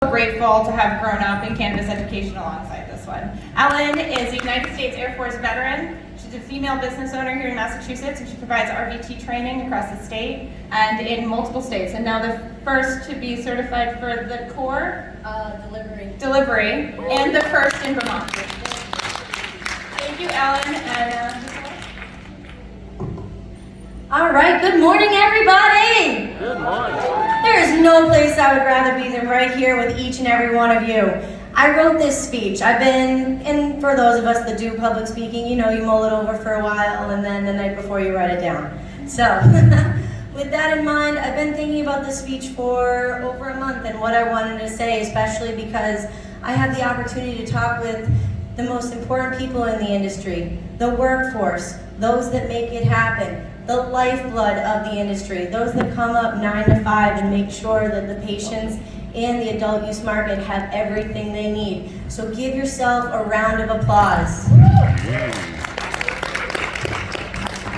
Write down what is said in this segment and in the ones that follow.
so grateful to have grown up in cannabis education alongside this one. Ellen is a United States Air Force veteran. She's a female business owner here in Massachusetts, and she provides RVT training across the state and in multiple states. And now the first to be certified for the core delivery, and the first in Vermont. Thank you, Ellen. And all right, good morning, everybody. Good morning. There is no place I would rather be than right here with each and every one of you. I wrote this speech. And for those of us that do public speaking, you know, you mull it over for a while and then the night before you write it down. So, with that in mind, I've been thinking about this speech for over a month and what I wanted to say, especially because I have the opportunity to talk with the most important people in the industry, the workforce, those that make it happen, the lifeblood of the industry, those that come up 9 to 5 and make sure that the patients and the adult use market have everything they need. So give yourself a round of applause.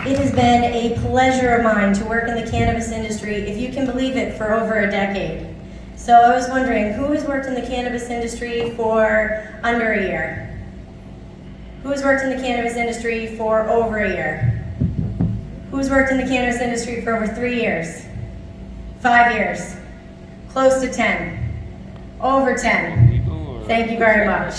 It has been a pleasure of mine to work in the cannabis industry, if you can believe it, for over a decade. So I was wondering, who has worked in the cannabis industry for under a year? Who has worked in the cannabis industry for over a year? Who's worked in the cannabis industry for over 3 years? 5 years? Close to 10? Over 10? Thank you very much.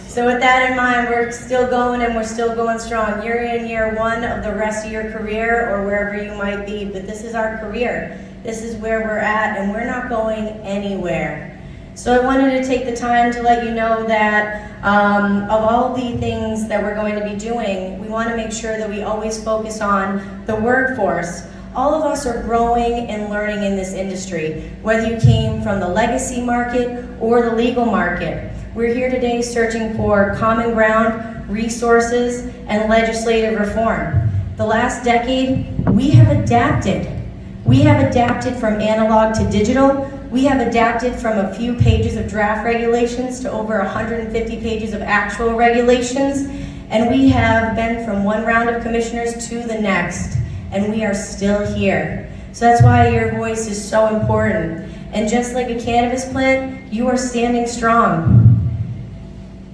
So with that in mind, we're still going and we're still going strong. You're in year one of the rest of your career or wherever you might be, but this is our career. This is where we're at and we're not going anywhere. So I wanted to take the time to let you know that of all the things that we're going to be doing, we want to make sure that we always focus on the workforce. All of us are growing and learning in this industry, whether you came from the legacy market or the legal market. We're here today searching for common ground, resources, and legislative reform. The last decade, we have adapted. We have adapted from analog to digital. We have adapted from a few pages of draft regulations to over 150 pages of actual regulations, and we have been from one round of commissioners to the next, and we are still here. So that's why your voice is so important. And just like a cannabis plant, you are standing strong.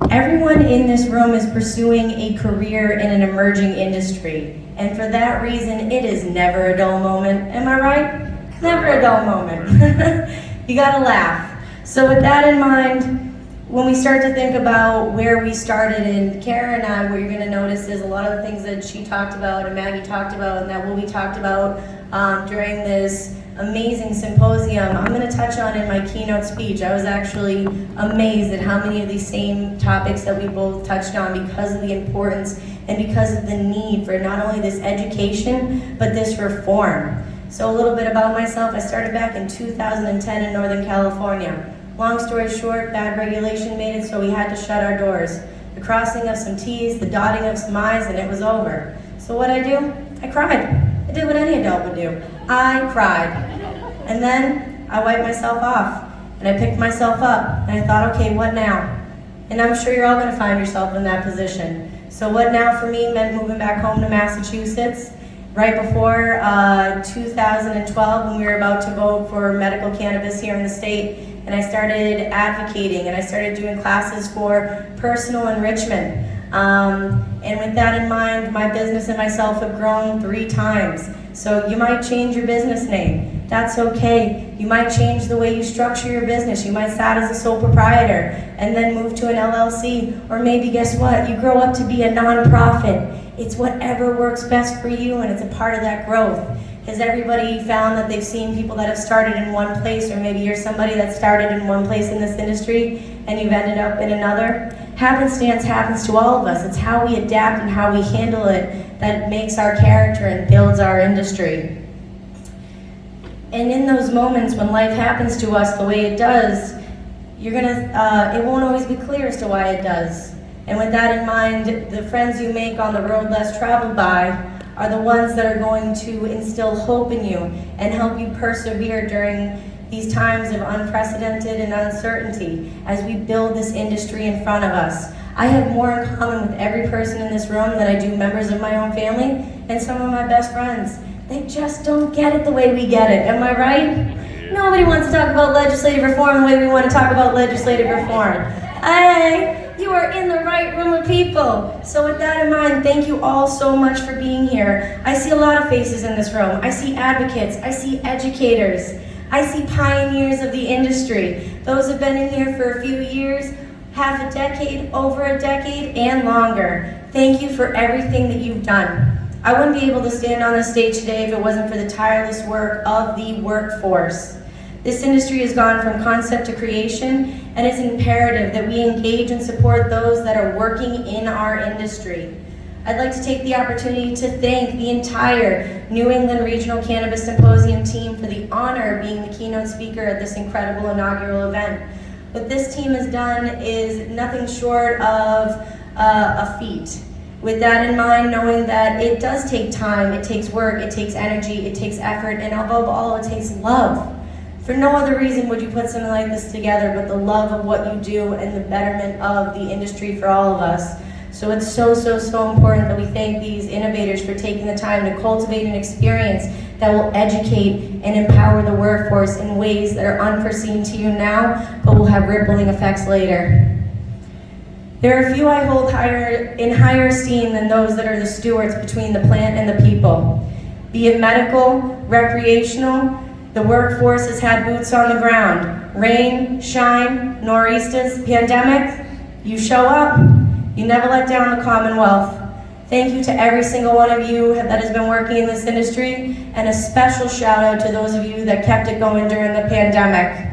Everyone in this room is pursuing a career in an emerging industry, and for that reason, it is never a dull moment. Am I right? Never a dull moment. You gotta laugh. So with that in mind, when we start to think about where we started, and Cara and I, what you're gonna notice is a lot of the things that she talked about and Maggie talked about and that will be talked about during this amazing symposium, I'm gonna touch on in my keynote speech. I was actually amazed at how many of these same topics that we both touched on because of the importance and because of the need for not only this education, but this reform. So a little bit about myself. I started back in 2010 in Northern California. Long story short, bad regulation made it so we had to shut our doors. The crossing of some T's, the dotting of some I's, and it was over. So what I do? I cried. I did what any adult would do. I cried. And then I wiped myself off, and I picked myself up, and I thought, okay, what now? And I'm sure you're all gonna find yourself in that position. So what now for me meant moving back home to Massachusetts, right before 2012 when we were about to vote for medical cannabis here in the state, and I started advocating and I started doing classes for personal enrichment. And with that in mind, my business and myself have grown 3 times. So you might change your business name. That's okay. You might change the way you structure your business. You might start as a sole proprietor and then move to an LLC. Or maybe guess what? You grow up to be a nonprofit. It's whatever works best for you, and it's a part of that growth. Has everybody found that they've seen people that have started in one place, or maybe you're somebody that started in one place in this industry and you've ended up in another? Happenstance happens to all of us. It's how we adapt and how we handle it that makes our character and builds our industry. And in those moments when life happens to us the way it does, it won't always be clear as to why it does. And with that in mind, the friends you make on the road less traveled by are the ones that are going to instill hope in you and help you persevere during these times of unprecedented and uncertainty as we build this industry in front of us. I have more in common with every person in this room than I do members of my own family and some of my best friends. They just don't get it the way we get it. Am I right? Nobody wants to talk about legislative reform the way we want to talk about legislative reform. Hey, you are in the right room of people. So with that in mind, thank you all so much for being here. I see a lot of faces in this room. I see advocates, I see educators, I see pioneers of the industry. Those who've been in here for a few years, half a decade, over a decade, and longer. Thank you for everything that you've done. I wouldn't be able to stand on this stage today if it wasn't for the tireless work of the workforce. This industry has gone from concept to creation, and it's imperative that we engage and support those that are working in our industry. I'd like to take the opportunity to thank the entire New England Regional Cannabis Symposium team for the honor of being the keynote speaker at this incredible inaugural event. What this team has done is nothing short of a feat. With that in mind, knowing that it does take time, it takes work, it takes energy, it takes effort, and above all, it takes love. For no other reason would you put something like this together but the love of what you do and the betterment of the industry for all of us. So it's so important that we thank these innovators for taking the time to cultivate an experience that will educate and empower the workforce in ways that are unforeseen to you now, but will have rippling effects later. There are few I hold in higher esteem than those that are the stewards between the plant and the people. Be it medical, recreational, the workforce has had boots on the ground. Rain, shine, nor'easters, pandemic, you show up, you never let down the Commonwealth. Thank you to every single one of you that has been working in this industry, and a special shout out to those of you that kept it going during the pandemic.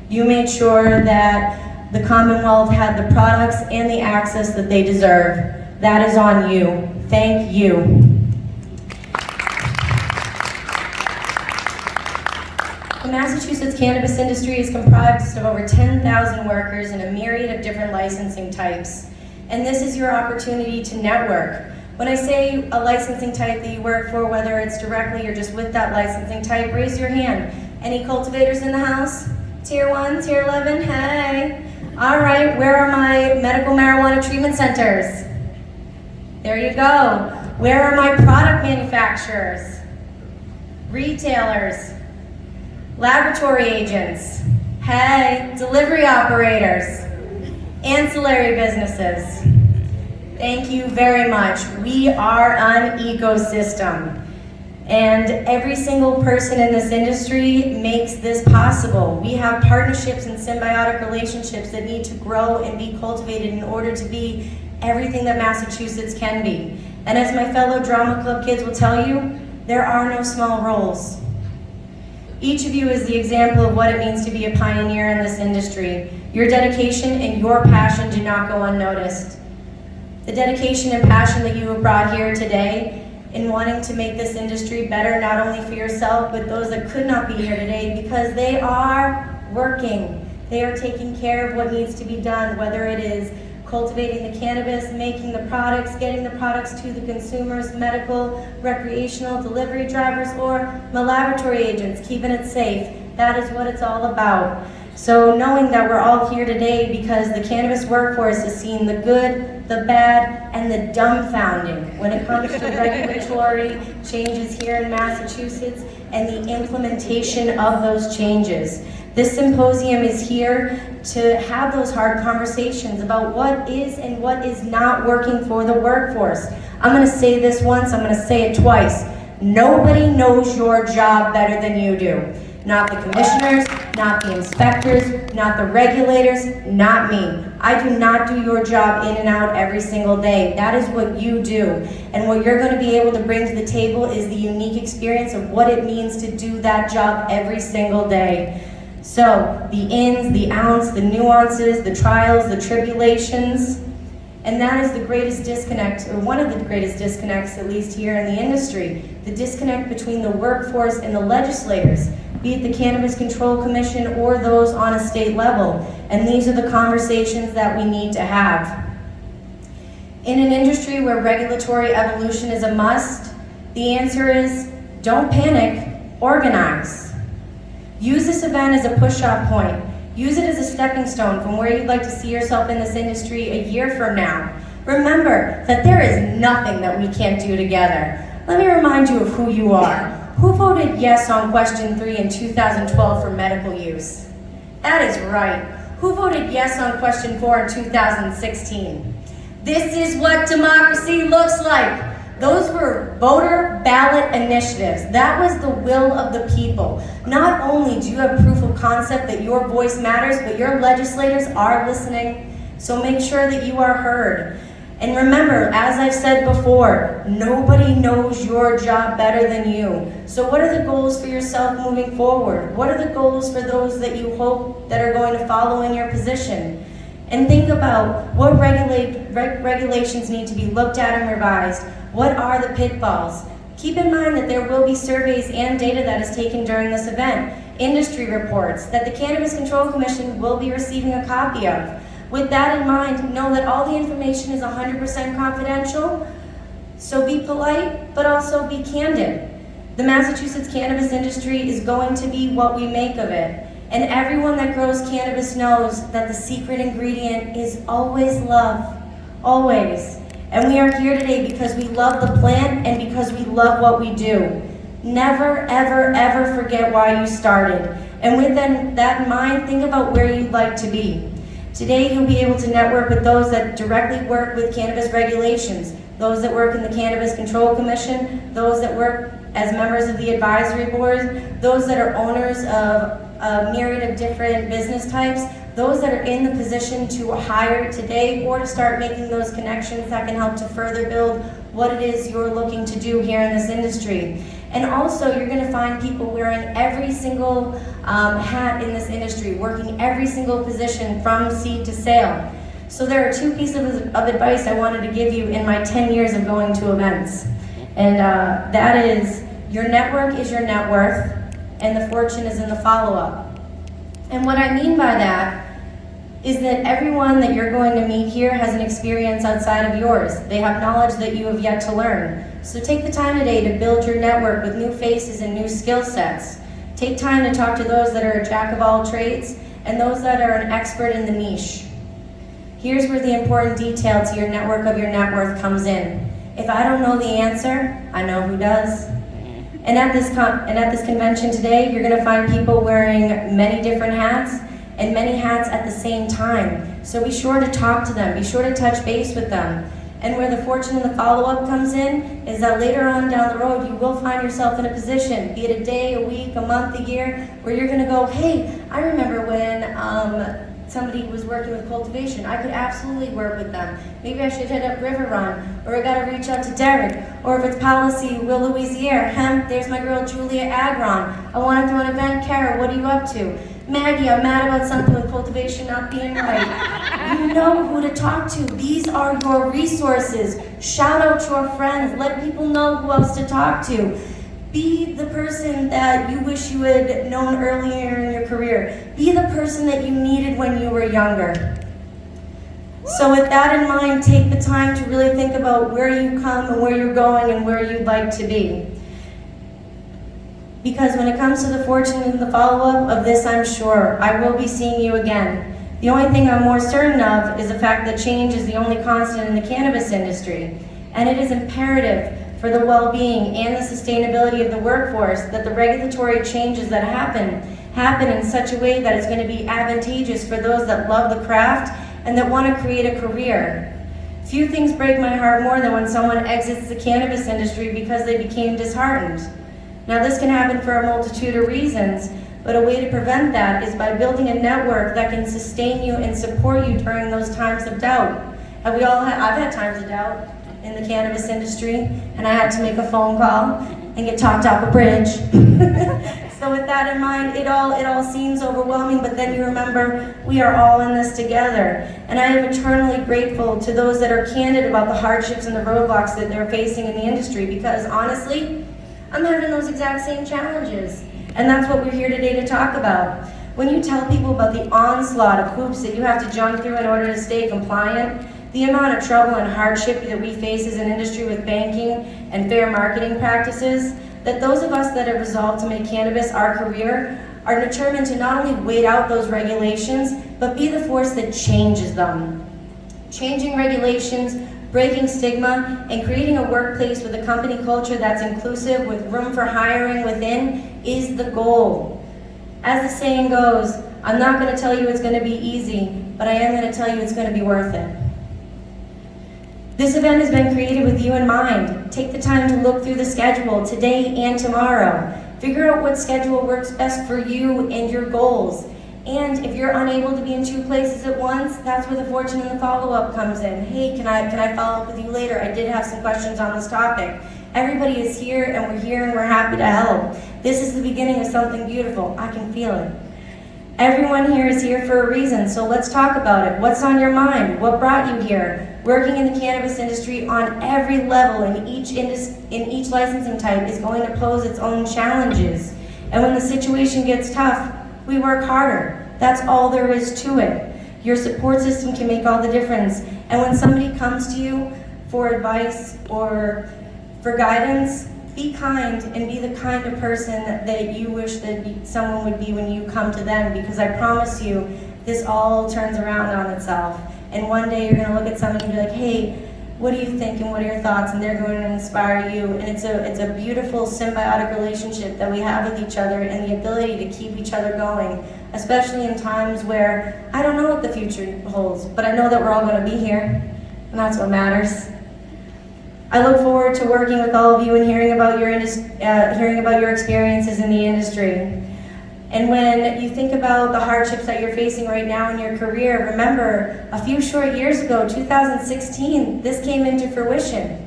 You made sure that the Commonwealth had the products and the access that they deserve. That is on you. Thank you. The Massachusetts cannabis industry is comprised of over 10,000 workers in a myriad of different licensing types. And this is your opportunity to network. When I say a licensing type that you work for, whether it's directly or just with that licensing type, raise your hand. Any cultivators in the house? Tier 1, Tier 11, hey. All right, where are my medical marijuana treatment centers? There you go. Where are my product manufacturers? Retailers? Laboratory agents? Hey, delivery operators? Ancillary businesses? Thank you very much. We are an ecosystem. And every single person in this industry makes this possible. We have partnerships and symbiotic relationships that need to grow and be cultivated in order to be everything that Massachusetts can be. And as my fellow drama club kids will tell you, there are no small roles. Each of you is the example of what it means to be a pioneer in this industry. Your dedication and your passion do not go unnoticed. The dedication and passion that you have brought here today in wanting to make this industry better, not only for yourself, but those that could not be here today, because they are working. They are taking care of what needs to be done, whether it is cultivating the cannabis, making the products, getting the products to the consumers, medical, recreational, delivery drivers, or my laboratory agents, keeping it safe. That is what it's all about. So knowing that we're all here today because the cannabis workforce has seen the good, the bad, and the dumbfounding when it comes to regulatory changes here in Massachusetts and the implementation of those changes. This symposium is here to have those hard conversations about what is and what is not working for the workforce. I'm going to say this once, I'm going to say it twice. Nobody knows your job better than you do. Not the commissioners, not the inspectors, not the regulators, not me. I do not do your job in and out every single day. That is what you do. And what you're going to be able to bring to the table is the unique experience of what it means to do that job every single day. So, the ins, the outs, the nuances, the trials, the tribulations, and that is the greatest disconnect, or one of the greatest disconnects, at least here in the industry, the disconnect between the workforce and the legislators, be it the Cannabis Control Commission or those on a state level. And these are the conversations that we need to have. In an industry where regulatory evolution is a must, the answer is don't panic, organize. Use this event as a push-off point. Use it as a stepping stone from where you'd like to see yourself in this industry a year from now. Remember that there is nothing that we can't do together. Let me remind you of who you are. who voted yes on question 3 in 2012 for medical use? That is right. Who voted yes on question 4 in 2016? This is what democracy looks like. Those were voter ballot initiatives. That was the will of the people. Not only do you have proof of concept that your voice matters, but your legislators are listening. So make sure that you are heard. And remember, as I've said before, nobody knows your job better than you. So what are the goals for yourself moving forward? What are the goals for those that you hope that are going to follow in your position? And think about what regulations need to be looked at and revised. What are the pitfalls? Keep in mind that there will be surveys and data that is taken during this event, industry reports that the Cannabis Control Commission will be receiving a copy of. With that in mind, know that all the information is 100% confidential, so be polite, but also be candid. The Massachusetts cannabis industry is going to be what we make of it, and everyone that grows cannabis knows that the secret ingredient is always love, always. And we are here today because we love the plant and because we love what we do. Never, ever, ever forget why you started. And with that in mind, think about where you'd like to be. Today, you'll be able to network with those that directly work with cannabis regulations, those that work in the Cannabis Control Commission, those that work as members of the advisory board, those that are owners of a myriad of different business types, those that are in the position to hire today or to start making those connections that can help to further build what it is you're looking to do here in this industry. And also, you're going to find people wearing every single hat in this industry, working every single position from seed to sale. So there are 2 pieces of advice I wanted to give you in my 10 years of going to events. And that is, your network is your net worth, and the fortune is in the follow-up. And what I mean by that is that everyone that you're going to meet here has an experience outside of yours. They have knowledge that you have yet to learn. So take the time today to build your network with new faces and new skill sets. Take time to talk to those that are a jack of all trades and those that are an expert in the niche. Here's where the important detail to your network of your net worth comes in. If I don't know the answer, I know who does. And at this convention today, you're going to find people wearing many different hats and many hats at the same time. So be sure to talk to them, be sure to touch base with them. And where the fortune and the follow-up comes in is that later on down the road, you will find yourself in a position, be it a day, a week, a month, a year, where you're gonna go, hey, I remember when somebody was working with cultivation. I could absolutely work with them. Maybe I should hit up River Run, or I gotta reach out to Derek. Or if it's policy, Will Louisier, hemp, there's my girl Julia Agron. I wanna throw an event, Cara, what are you up to? Maggie, I'm mad about something with cultivation not being right. You know who to talk to. These are your resources. Shout out to your friends. Let people know who else to talk to. Be the person that you wish you had known earlier in your career. Be the person that you needed when you were younger. So with that in mind, take the time to really think about where you come and where you're going and where you'd like to be. Because when it comes to the fortune and the follow-up of this, I'm sure I will be seeing you again. The only thing I'm more certain of is the fact that change is the only constant in the cannabis industry. And it is imperative for the well-being and the sustainability of the workforce that the regulatory changes that happen in such a way that it's going to be advantageous for those that love the craft and that want to create a career. Few things break my heart more than when someone exits the cannabis industry because they became disheartened. Now this can happen for a multitude of reasons, but a way to prevent that is by building a network that can sustain you and support you during those times of doubt. I've had times of doubt in the cannabis industry, and I had to make a phone call and get talked off a bridge. So with that in mind, it all seems overwhelming, but then you remember we are all in this together. And I am eternally grateful to those that are candid about the hardships and the roadblocks that they're facing in the industry, because honestly, I'm having those exact same challenges. And that's what we're here today to talk about. When you tell people about the onslaught of hoops that you have to jump through in order to stay compliant, the amount of trouble and hardship that we face as an industry with banking and fair marketing practices, that those of us that have resolved to make cannabis our career are determined to not only wait out those regulations, but be the force that changes them. Changing regulations breaking stigma, and creating a workplace with a company culture that's inclusive with room for hiring within is the goal. As the saying goes, I'm not going to tell you it's going to be easy, but I am going to tell you it's going to be worth it. This event has been created with you in mind. Take the time to look through the schedule today and tomorrow. Figure out what schedule works best for you and your goals. And if you're unable to be in 2 places at once, that's where the fortune and the follow-up comes in. Hey, can I follow up with you later? I did have some questions on this topic. Everybody is here, and we're happy to help. This is the beginning of something beautiful. I can feel it. Eeveryone here is here for a reason, so let's talk about it. What's on your mind? What brought you here? Working in the cannabis industry on every level in each licensing type is going to pose its own challenges. And when the situation gets tough, we work harder. That's all there is to it. Your support system can make all the difference. And when somebody comes to you for advice or for guidance, be kind and be the kind of person that you wish that someone would be when you come to them, because I promise you, this all turns around on itself. And one day you're gonna look at somebody and be like, hey, what do you think and what are your thoughts? And they're going to inspire you. And it's a beautiful symbiotic relationship that we have with each other, and the ability to keep each other going, especially in times where I don't know what the future holds, but I know that we're all gonna be here, and that's what matters. I look forward to working with all of you and hearing about your experiences in the industry. And when you think about the hardships that you're facing right now in your career, remember, a few short years ago, 2016, this came into fruition.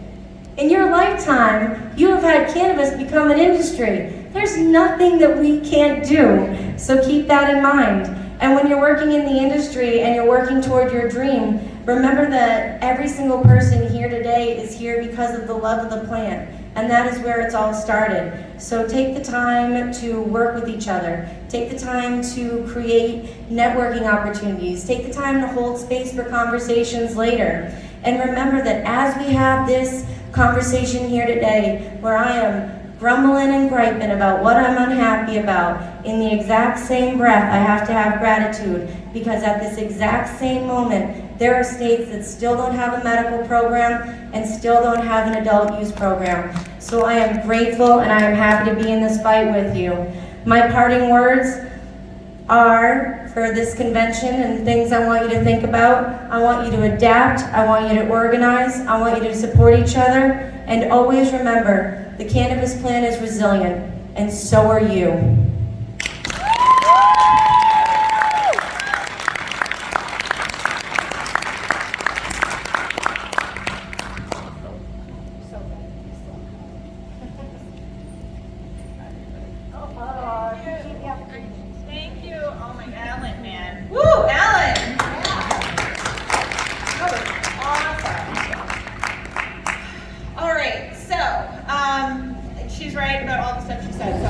In your lifetime, you have had cannabis become an industry. There's nothing that we can't do, so keep that in mind. And when you're working in the industry and you're working toward your dream, remember that every single person here today is here because of the love of the plant. And that is where it's all started. So take the time to work with each other. Take the time to create networking opportunities. Take the time to hold space for conversations later. And remember that as we have this conversation here today, where I am grumbling and griping about what I'm unhappy about, in the exact same breath, I have to have gratitude, because at this exact same moment, there are states that still don't have a medical program and still don't have an adult use program. So I am grateful and I am happy to be in this fight with you. My parting words are, for this convention and things I want you to think about, I want you to adapt, I want you to organize, I want you to support each other, and always remember, the cannabis plant is resilient, and so are you. Thank you. Oh my God, Alan, man. Woo, Alan! That was awesome. All right, so she's right about all the stuff she said.